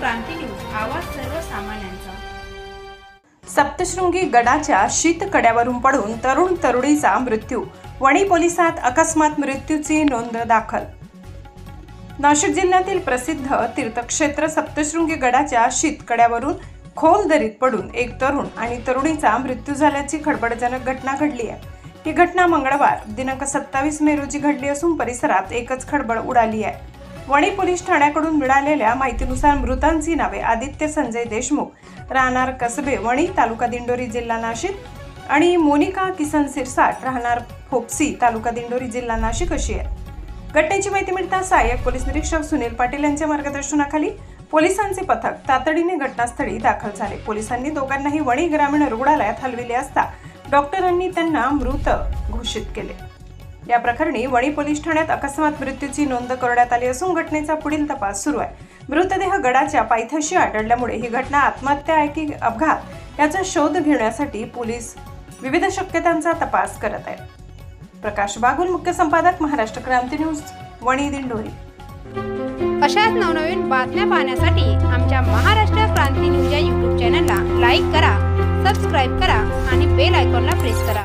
क्रांती news, आवाज सर्वसामान्यांचा। सप्तशृंगी गडाच्या शीतकड्यावरून पडून तरुण तरुणीचा मृत्यू। वणी पोलिसात अकस्मात मृत्यूची नोंद दाखल। नाशिक जिल्ह्यातील प्रसिद्ध तीर्थक्षेत्र सप्तशृंगी गडाच्या शीतकड्यावरून खोल दरीत पडून एक तरुण आणि तरुणीचा मृत्यू झाल्याची खळबळजनक घटना घडली आहे। ही घटना मंगळवार दिनांक 27 मे रोजी घडली असून परिसरात एकच खळबळ उडाली आहे। वणी पोलीस ठाण्याकडून मिळालेल्या माहितीनुसार मृतांची नावे आदित्य संजय देशमुख, राहणार कसबे वणी, तालुका दिंडोरी, जिल्हा नाशिक आणि मोनिका किसन सिरसाट, राहणार फोपसी, तालुका दिंडोरी, जिल्हा नाशिक अशी आहे। घटनेची माहिती मिळताच सहाय्यक पोलीस निरीक्षक सुनील पाटील यांच्या मार्गदर्शनाखाली पोलिसांचे पथक तातडीने घटनास्थळी दाखल झाले। पोलिसांनी दोघांनाही वणी ग्रामीण रुग्णालयात हलविले असता डॉक्टरांनी त्यांना मृत घोषित केले। या प्रकरणी वणी पोलीस ठाण्यात अकस्मात मृत्यूची नोंद करण्यात आली असून घटनेचा पुढील तपास सुरू आहे। मृतदेह गडाच्या पायथ्याशी आढळल्यामुळे ही घटना आत्महत्या आहे की अपघात याचा शोध घेण्यासाठी पोलीस विविध शक्यतांचा तपास करत आहेत। प्रकाश बागुल, मुख्य संपादक, महाराष्ट्र क्रांती न्यूज, वणी, दिंडोरी। अशाच नवनवीन बातम्या पाहण्यासाठी आमच्या महाराष्ट्र क्रांती न्यूज या YouTube चॅनलला लाईक करा, सबस्क्राईब करा आणि बेल आयकॉनला प्रेस करा।